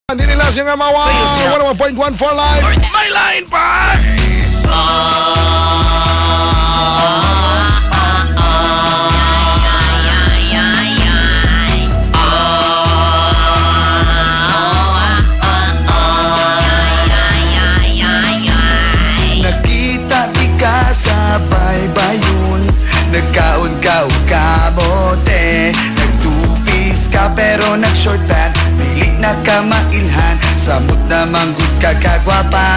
Hindi nila siya nga mawa 101.1 for life. May line pa! Nakita di ka sa baybayon, nagkaon-kaon kamote, nagtupis ka pero nag-short pant, dili na ka mailhan, samot na manggod ka kagwapa.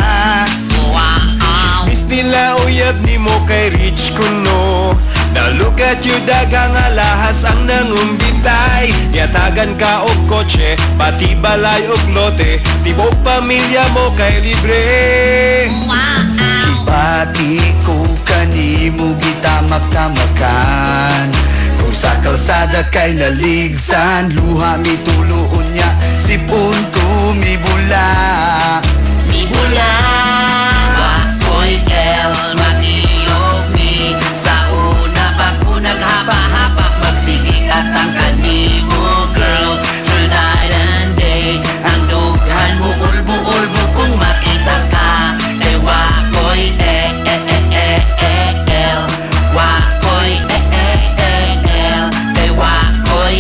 Miss nila uyab ni mo kay Rich Kuno. Now look at you, dagang alahas ang nangumbitay. Yatagan ka og kotse, pati balay og lote, tibok pamilya mo kay libre. Ipati ko kanimo gitamak-tamakan, kung sa kalsada kay naligsan, luha mi tuloon niya, sipon ko mi bula. Mi bula. Wakoy girl, matiyog mi, sa una pa ko naghapa-hapak, magsigig at ang kanimo girl, night and day, ang dughan mo ulbo-ulbo kung makita ka, eh wakoy wakoy wakoy wakoy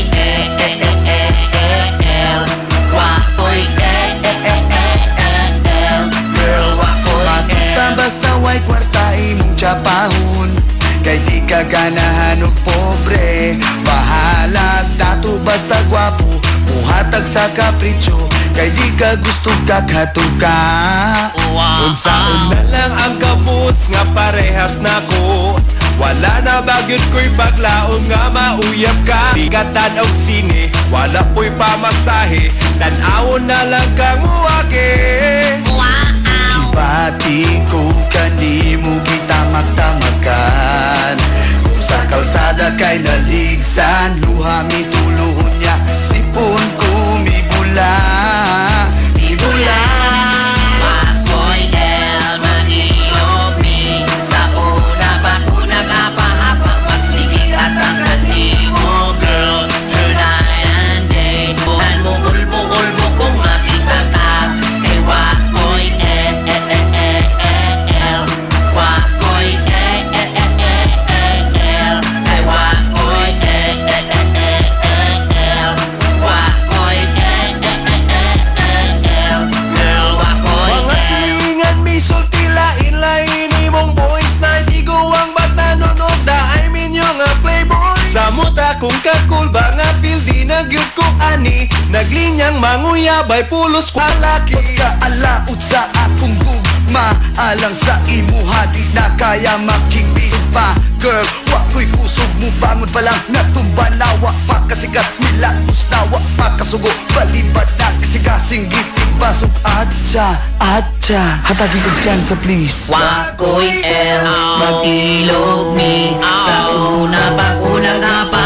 girl wakoy. Basta basta way kwarta imong tsapahon, kay di ka ganahan og pobre, bahala dato basta gwapo, muhatag sa kapritsyo, kay di ka gusto kakatuka. Unsaon na lang ang kabus nga parehas nako, wala na bagyod ko'y baglaong nga mauyab ka. Di ka tanaw sine, wala po'y pamasahe, tanawon na lang kang uwake. Ipati ko kanimo gitamak-tamakan, kung sa kalsada kay naligsan, luha mi tuloon niya, sipon ko mi bula. Mi bula. Wakoy girl, maniyog mi, sa una pa ko nagapa-hapak, magsigig at ang kanimo girl, night and day, buhan mo ulbo-ulbo kung makita ka, eh wakoy wakoy Mga silingan mi sulti lain-lain imong boys na di guwang bata nunod na I mean yung nga playboy. Samot akong kakul ba nga pildi nagyud ko ani, naglinyang manguyabay pulos kwa laki. Pagkaalaot sa akong gugma, alang sa imuha di na kaya makikbihog pa. Girl, wako'y kusog mo, bangon pa lang natumba na, wa pa kasigas milatos na, wa pa kasugo, balibad na kasigasing gitig basog. Atcha, atcha, hatagin ko dyan sa please. Wakoy el, mag-ilog mi, sa una pa ko nagapa